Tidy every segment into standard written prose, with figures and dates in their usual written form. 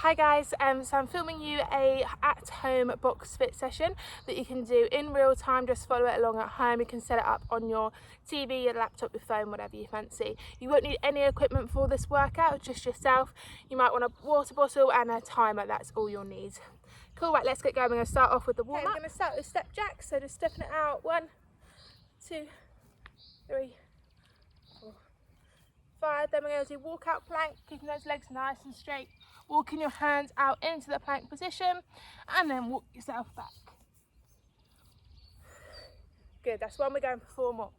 Hi guys, so I'm filming you a at-home Boxfit session that you can do in real time. Just follow it along at home. You can set it up on your TV, your laptop, your phone, whatever you fancy. You won't need any equipment for this workout, just yourself. You might want a water bottle and a timer, that's all you'll need. Cool, right, let's get going. We're going to start off with the warm-up. We're going to start with step jacks, so just stepping it out. 1, 2, 3, 4, 5. Then we're going to do walk-out plank, keeping those legs nice and straight. Walking your hands out into the plank position and then walk yourself back. Good, that's one. We're going for 4 more.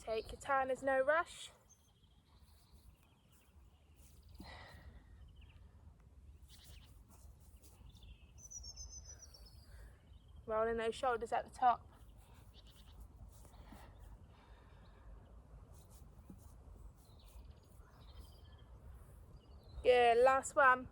Take your time, there's no rush. Rolling those shoulders at the top. Good, last one.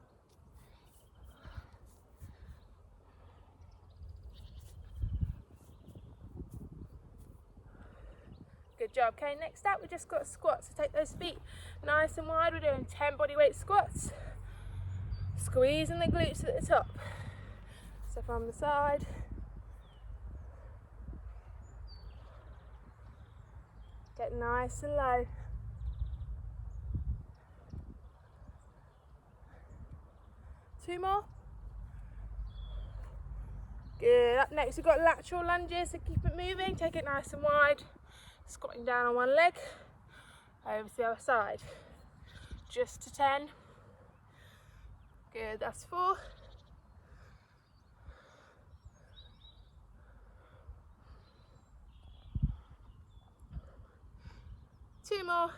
Good job. Okay, next up we just got squats. So take those feet nice and wide. We're doing 10 bodyweight squats. Squeezing the glutes at the top. So from the side. Get nice and low. Two more. Good. Up next we've got lateral lunges, so keep it moving, take it nice and wide. Squatting down on one leg, over to the other side. Just to 10. Good, that's 4. Two more.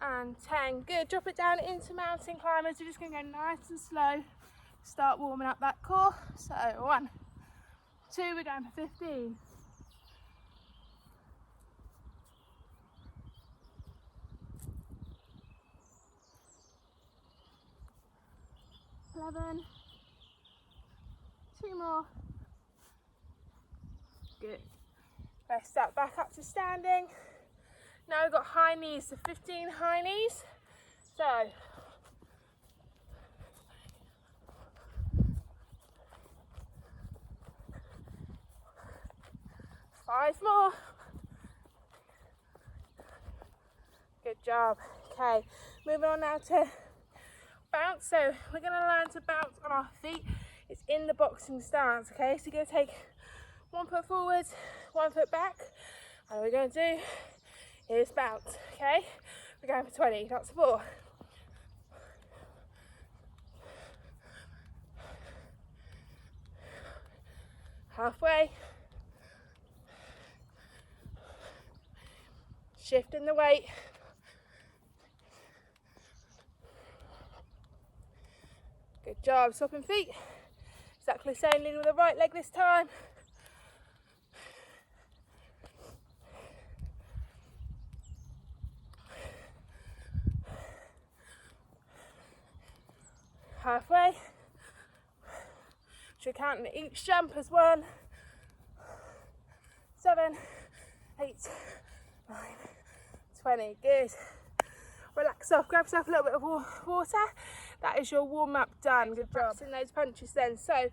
And 10. Good, drop it down into mountain climbers. We're just going to go nice and slow. Start warming up that core. So 1, 2, we're going for 15. 11. 2 more. Good. Let's start back up to standing. Now we've got high knees, so 15 high knees. So, 5 more. Good job. Okay, moving on now to bounce. So we're going to learn to bounce on our feet. It's in the boxing stance, okay? So you're going to take 1 foot forward, 1 foot back. And we're going to do is bounce, okay? We're going for 20, that's 4. Halfway. Shifting the weight. Good job, swapping feet. Exactly the same, leading with the right leg this time. Halfway. Should count each jump as 1, 7, 8, 9, 20. Good. Relax off, grab yourself a little bit of water. That is your warm up done. Good job. Practicing those punches then. So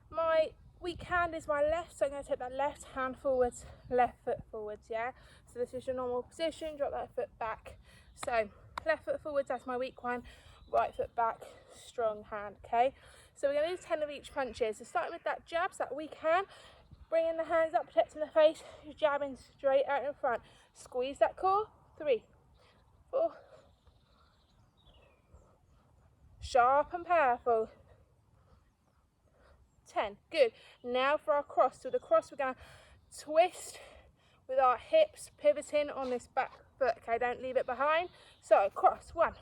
my weak hand is my left, so I'm going to take that left hand forwards, left foot forwards, yeah? So this is your normal position, drop that foot back. So left foot forwards, that's my weak one. Right foot back, strong hand, okay? So we're going to do 10 of each punches. So starting with that jabs, that weak hand, bringing the hands up, protecting the face, you're jabbing straight out in front. Squeeze that core, 3, 4. Sharp and powerful. 10, good. Now for our cross. So the cross we're going to twist with our hips, pivoting on this back foot, okay? Don't leave it behind. So cross, 1.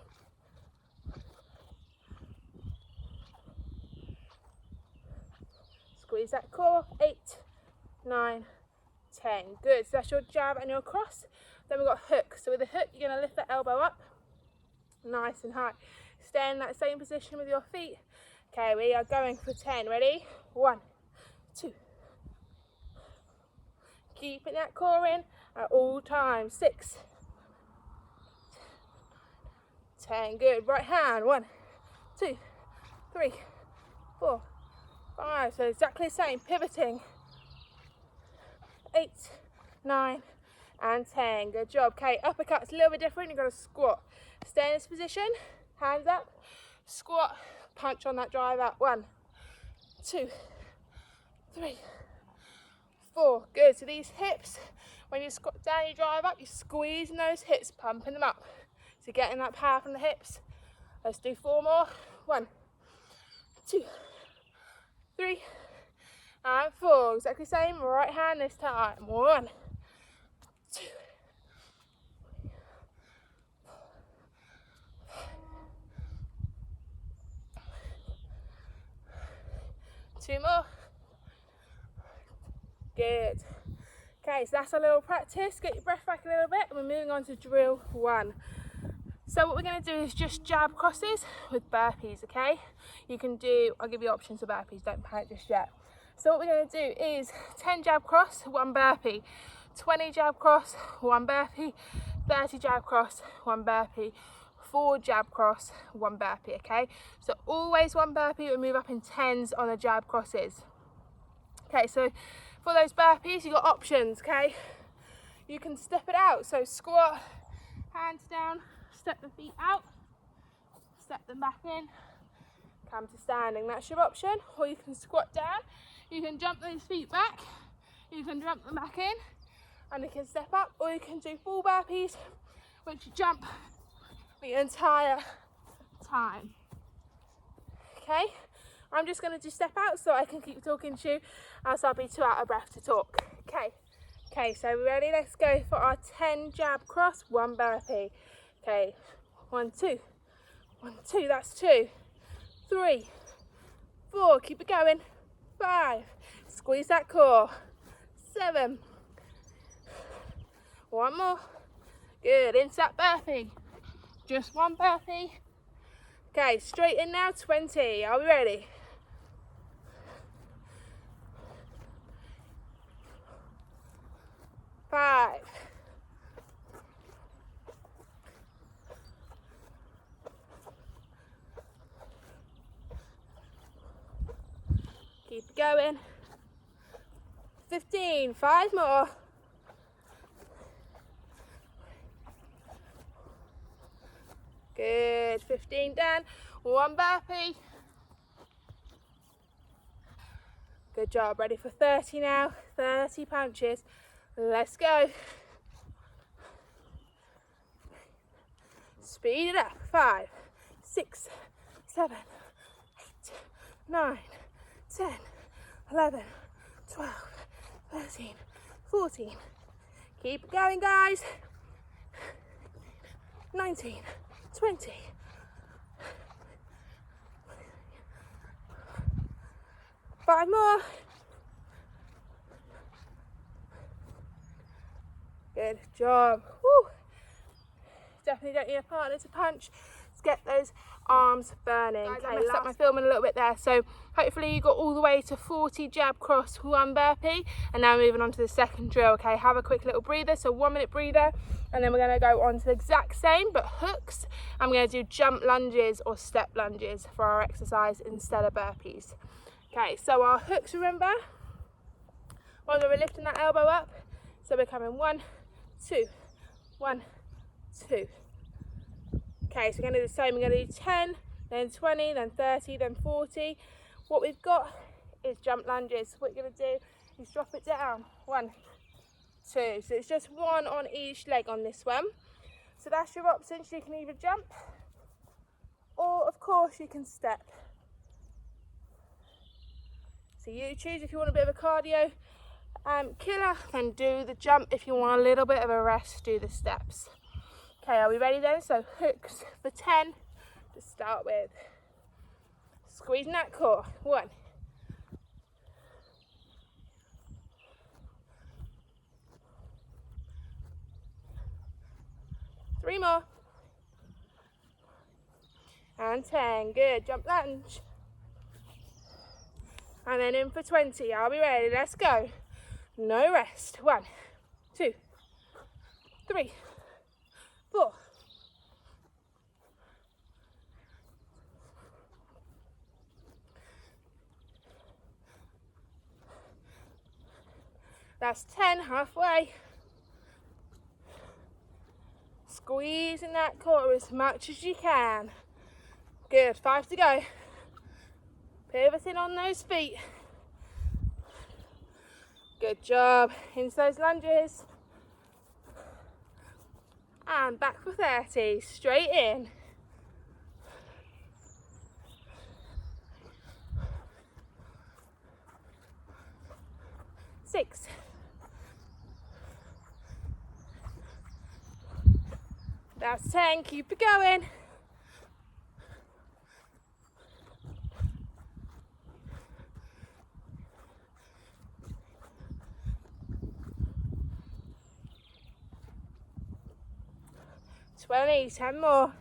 Squeeze that core, 8, 9, 10. Good, so that's your jab and your cross. Then we've got hook. So with the hook, you're going to lift that elbow up, nice and high. Stay in that same position with your feet. Okay, we are going for 10. Ready? 1, 2, Keeping that core in at all times. 6, 10, good. Right hand, 1, 2, 3, 4, 5. So exactly the same, pivoting. 8, 9, and 10. Good job. Okay, uppercuts a little bit different. You've got to squat. Stay in this position, hands up, squat, punch on that drive out. 1, 2, 3, 4. Good. So these hips, when you squat down, you drive up, you're squeezing those hips, pumping them up. So getting that power from the hips. Let's do 4 more. 1, 2, 3, and 4. Exactly same. Right hand this time. 1, 2, 2 more. Good. Okay, so that's a little practice. Get your breath back a little bit, and we're moving on to drill 1. So what we're going to do is just jab crosses with burpees, okay? You can do, I'll give you options for burpees, don't panic just yet. So what we're going to do is 10 jab cross, 1 burpee, 20 jab cross, 1 burpee, 30 jab cross, 1 burpee, 4 jab cross, 1 burpee, okay? So always 1 burpee, we move up in 10s on the jab crosses. Okay, so for those burpees, you've got options, okay? You can step it out, so squat, hands down, step the feet out, step them back in, come to standing. That's your option. Or you can squat down, you can jump those feet back, you can jump them back in, and you can step up, or you can do full burpees, which you jump the entire time. Okay, I'm just going to just step out so I can keep talking to you, else I'll be too out of breath to talk. Okay, so we're ready. Let's go for our 10 jab cross, 1 burpee. Okay, 1, 2, 1, 2, that's 2, 3, 4, keep it going, 5, squeeze that core, 7, 1 more, good, into that burpee, just 1 burpee. Okay, straight in now, 20, are we ready? 5, 15, 5 more. Good, 15 done. 1 burpee. Good job, ready for 30 now. 30 punches. Let's go. Speed it up. 5, 6, 7, 8, 9, 10, 11, 12, 13, 14. Keep going, guys. 19, 20. Five more. Good job. Woo. Definitely don't need a partner to punch. Let's get those arms burning. Okay, I messed up my filming a little bit there. So hopefully you got all the way to 40 jab cross, 1 burpee. And now moving on to the second drill. Okay, have a quick little breather. So 1 minute breather. And then we're going to go on to the exact same, but hooks. I'm going to do jump lunges or step lunges for our exercise instead of burpees. Okay, so our hooks, remember, we're lifting that elbow up. So we're coming 1, 2, 1, 2. Okay, so we're going to do the same. We're going to do 10, then 20, then 30, then 40. What we've got is jump lunges. What you're going to do is drop it down. 1, 2. So it's just 1 on each leg on this one. So that's your options. You can either jump or, of course, you can step. So you choose. If you want a bit of a cardio killer, then do the jump. If you want a little bit of a rest, do the steps. Okay, are we ready then? So hooks for 10 to start with. Squeezing that core. 1, 3 more. And 10. Good. Jump lunge. And then in for 20. Are we ready? Let's go. No rest. 1, 2, 3, 4. That's 10, halfway. Squeezing that core as much as you can. Good, 5 to go. Pivoting on those feet. Good job. Into those lunges. And back for 30. Straight in. 6. That's 10. Keep it going. 20, 10 more.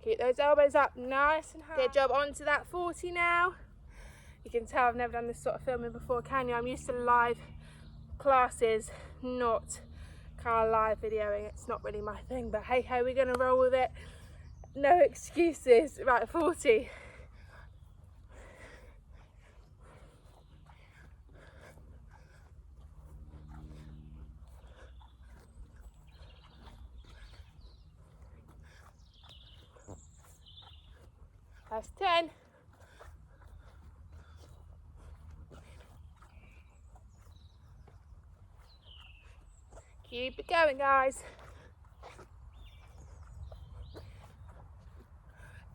Keep those elbows up nice and high. Good job, onto that 40 now. You can tell I've never done this sort of filming before, can you? I'm used to live classes, not kind of live videoing. It's not really my thing, but hey ho, we're gonna roll with it. No excuses. Right, 40. That's 10. Keep it going, guys.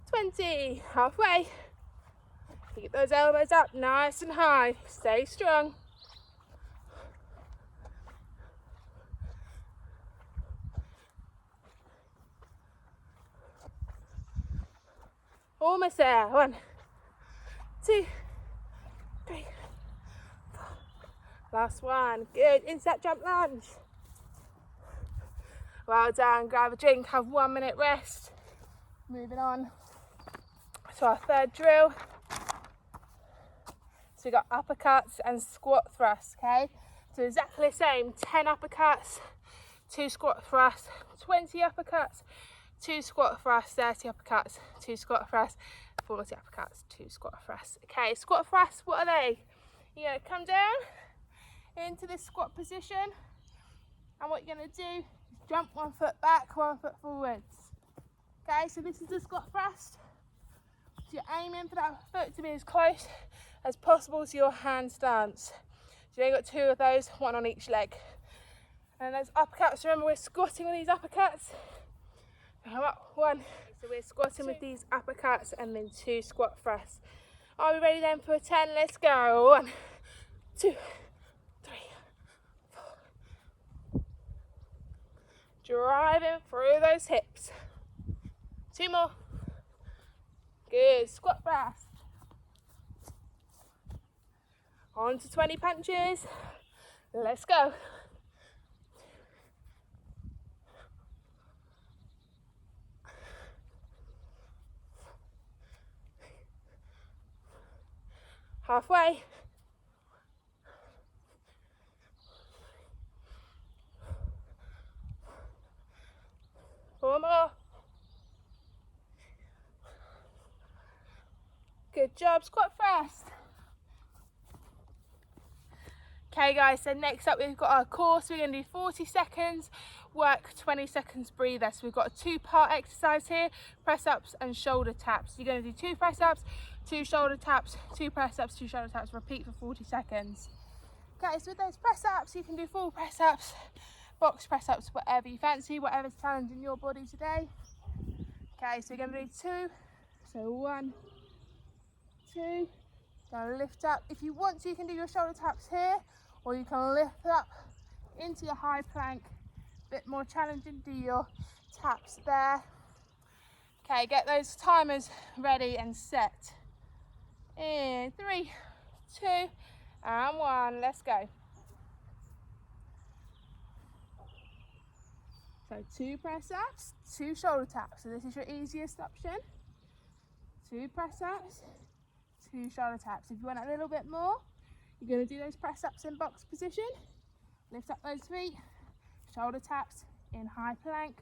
20, halfway. Keep those elbows up nice and high. Stay strong. Almost there. 1, 2, 3, 4. Last one. Good. Into that jump lunge. Well done. Grab a drink. Have 1 minute rest. Moving on to our third drill. So we've got uppercuts and squat thrusts, okay? So exactly the same. 10 uppercuts, 2 squat thrusts, 20 uppercuts, 2 squat thrusts, 30 uppercuts, 2 squat thrusts, 40 uppercuts, 2 squat thrusts. Okay, squat thrusts, what are they? You're gonna come down into this squat position, and what you're gonna do is jump 1 foot back, 1 foot forwards. Okay, so this is the squat thrust. So you're aiming for that foot to be as close as possible to your hand stance. So you've got 2 of those, 1 on each leg. And those uppercuts, remember we're squatting with these uppercuts. Come up, 1. So we're squatting with these uppercuts and then 2 squat thrusts. Are we ready then for 10? Let's go. 1, 2, 3, 4. Driving through those hips. 2 more. Good. Squat thrust. On to 20 punches. Let's go. Halfway. Four more. Good job, squat thrust. Okay guys, so next up we've got our core. So we're going to do 40 seconds, work 20 seconds breather. So we've got a 2-part exercise here, press ups and shoulder taps. You're going to do 2 press ups, 2 shoulder taps, 2 press ups, 2 shoulder taps, repeat for 40 seconds. Okay, so with those press ups, you can do full press ups, box press ups, whatever you fancy, whatever's challenging your body today. Okay, so we're going to do 2, so 1, 2, gonna lift up. If you want to, you can do your shoulder taps here, or you can lift up into your high plank. Bit more challenging, do your taps there. Okay, get those timers ready and set. In 3, 2, and 1, let's go. So 2 press ups, 2 shoulder taps. So this is your easiest option. 2 press ups, 2 shoulder taps. If you want a little bit more, you're going to do those press ups in box position. Lift up those feet, shoulder taps in high plank,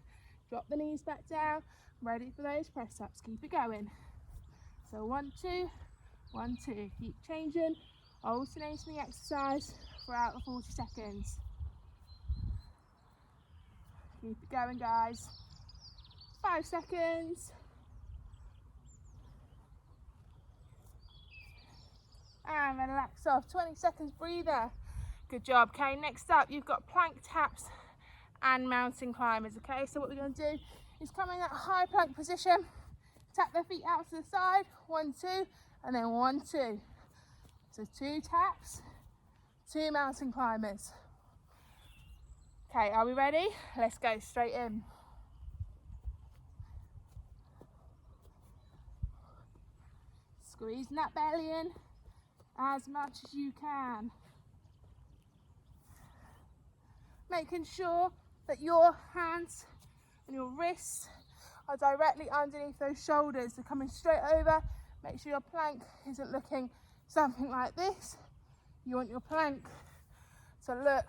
drop the knees back down, ready for those press ups. Keep it going. So 1, 2, 1, 2. Keep changing, alternating the exercise throughout the 40 seconds. Keep it going, guys. 5 seconds. And relax off. 20 seconds breather. Good job. Okay, next up you've got plank taps and mountain climbers. Okay, so what we're going to do is come in that high plank position, tap the feet out to the side, 1, 2, and then 1, 2. So 2 taps, 2 mountain climbers. Okay, are we ready? Let's go straight in. Squeezing that belly in as much as you can. Making sure that your hands and your wrists are directly underneath those shoulders. They're coming straight over. Make sure your plank isn't looking something like this. You want your plank to look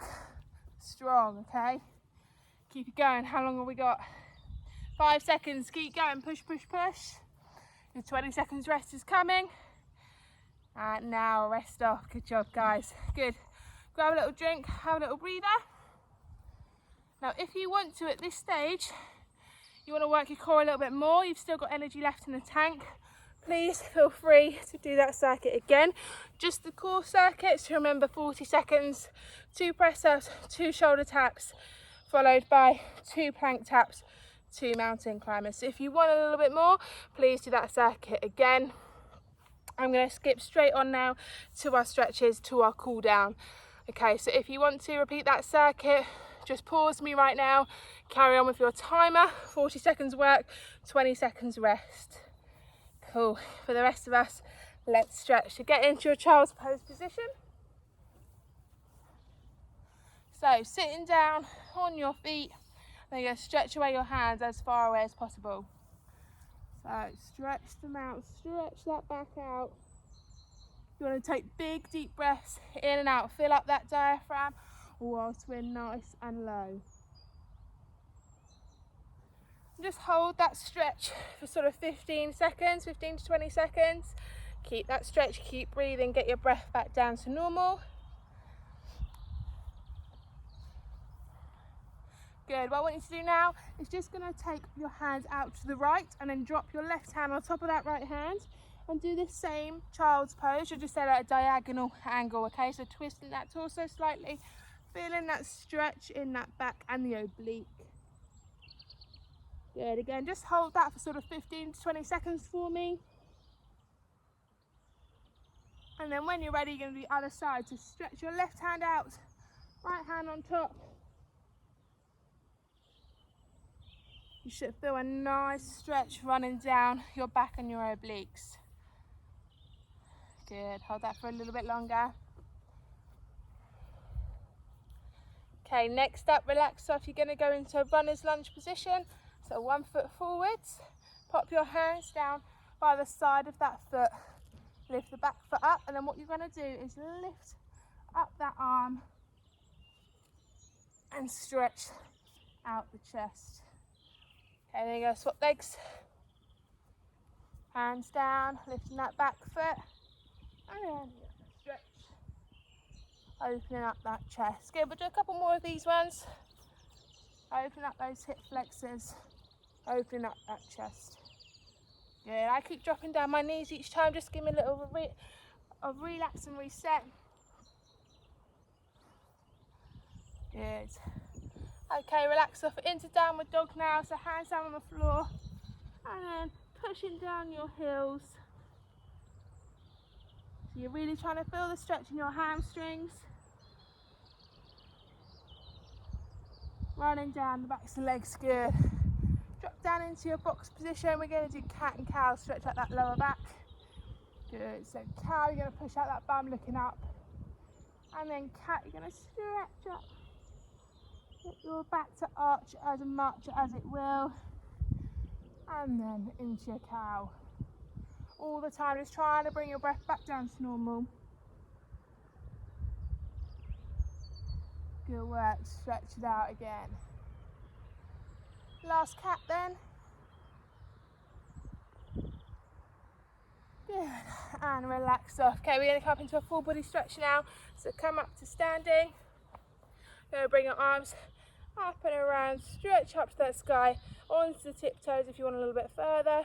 strong, okay? Keep it going. How long have we got? 5 seconds. Keep going. Push, push, push. Your 20 seconds rest is coming. And now rest off. Good job, guys. Good. Grab a little drink, have a little breather. Now, if you want to at this stage, you want to work your core a little bit more, you've still got energy left in the tank, please feel free to do that circuit again. Just the core circuits. Remember, 40 seconds, 2 press ups, 2 shoulder taps, followed by 2 plank taps, 2 mountain climbers. So if you want a little bit more, please do that circuit again. I'm going to skip straight on now to our stretches, to our cool down. Okay, so if you want to repeat that circuit, just pause me right now, carry on with your timer. 40 seconds work, 20 seconds rest. Cool. For the rest of us, let's stretch. So get into your child's pose position. So sitting down on your feet, then you're going to stretch away your hands as far away as possible. So stretch them out, stretch that back out. You want to take big deep breaths in and out, fill up that diaphragm whilst we're nice and low. Just hold that stretch for sort of 15 seconds, 15 to 20 seconds. Keep that stretch, keep breathing, get your breath back down to normal. Good. What I want you to do now is just going to take your hands out to the right and then drop your left hand on top of that right hand and do the same child's pose. You'll just set at a diagonal angle, okay? So twisting that torso slightly, feeling that stretch in that back and the oblique. Good. Again, just hold that for sort of 15 to 20 seconds for me. And then when you're ready, you're going to do the other side. So stretch your left hand out, right hand on top. You should feel a nice stretch running down your back and your obliques. Good, hold that for a little bit longer. Okay, next up, relax off. You're going to go into a runner's lunge position. So 1 foot forwards, pop your hands down by the side of that foot. Lift the back foot up, and then what you're going to do is lift up that arm and stretch out the chest. Okay, then you go, swap legs. Hands down, lifting that back foot. And then stretch. Opening up that chest. Good, we'll do a couple more of these ones. Open up those hip flexors. Opening up that chest. Good, I keep dropping down my knees each time. Just give me a little of relax and reset. Good. Okay, relax off into downward dog now. So hands down on the floor and then pushing down your heels. So you're really trying to feel the stretch in your hamstrings. Running down the backs of the legs, good. Drop down into your box position. We're going to do cat and cow, stretch out that lower back. Good, so cow, you're going to push out that bum looking up. And then cat, you're going to stretch up. Get your back to arch as much as it will, and then into your cow. all the time, just trying to bring your breath back down to normal. Good work, stretch it out again. Last cat then. Good, and relax off. Okay, we're going to come up into a full body stretch now. So come up to standing. Going to bring your arms up and around, stretch up to that sky, onto the tiptoes if you want a little bit further.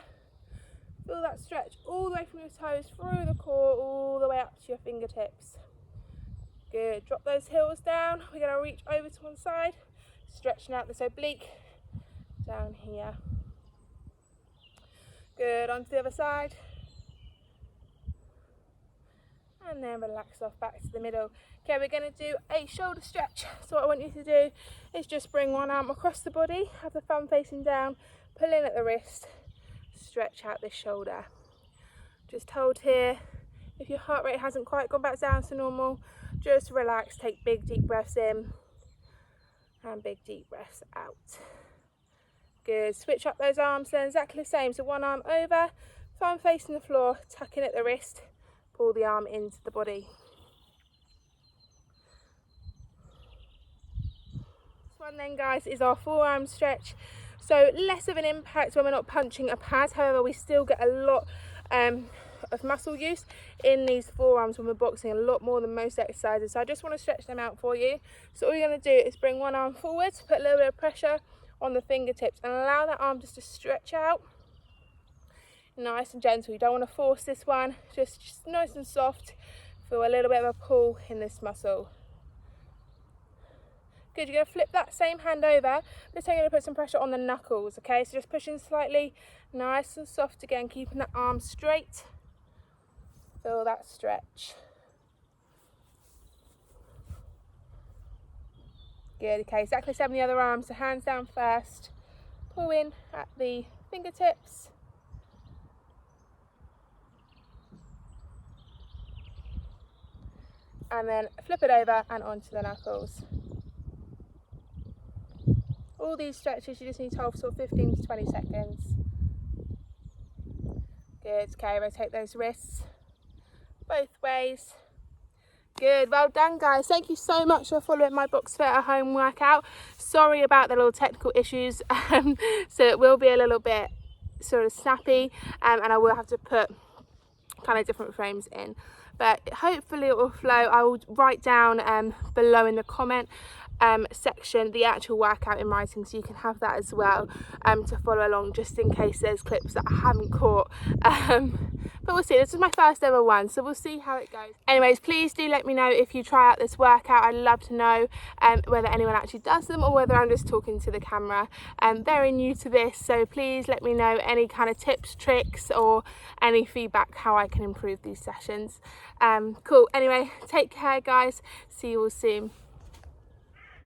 Feel that stretch all the way from your toes, through the core, all the way up to your fingertips. Good, drop those heels down. We're going to reach over to one side, stretching out this oblique down here. Good, onto the other side. And then relax off back to the middle. Okay, we're going to do a shoulder stretch. So what I want you to do is just bring one arm across the body, have the thumb facing down, pull in at the wrist, stretch out this shoulder. Just hold here. If your heart rate hasn't quite gone back down to normal, just relax, take big deep breaths in and big deep breaths out. Good, switch up those arms then, exactly the same. So one arm over, thumb facing the floor, tuck in at the wrist, pull the arm into the body. This one then, guys, is our forearm stretch. So less of an impact when we're not punching a pad, however we still get a lot of muscle use in these forearms when we're boxing, a lot more than most exercises. So I just want to stretch them out for you. So all you're going to do is bring one arm forward, put a little bit of pressure on the fingertips and allow that arm just to stretch out. Nice and gentle. You don't want to force this one, just nice and soft. Feel a little bit of a pull in this muscle. Good, you're going to flip that same hand over. This time you're going to put some pressure on the knuckles, okay? So just pushing slightly, nice and soft again, keeping that arm straight. Feel that stretch. Good, okay, exactly the same with the other arm. So hands down first, pull in at the fingertips. And then flip it over and onto the knuckles. All these stretches you just need to hold for sort of 15 to 20 seconds. Good, okay, rotate those wrists both ways. Good, well done guys. Thank you so much for following my Boxfit at home workout. Sorry about the little technical issues, so it will be a little bit sort of snappy and I will have to put kind of different frames in. But hopefully it will flow. I will write down below in the comment section the actual workout in writing, so you can have that as well to follow along, just in case there's clips that I haven't caught. But we'll see. This is my first ever one, so we'll see how it goes. Anyways, please do let me know if you try out this workout. I'd love to know whether anyone actually does them or whether I'm just talking to the camera. I'm very new to this, so please let me know any kind of tips, tricks, or any feedback how I can improve these sessions. Cool. Anyway, take care guys. See you all soon.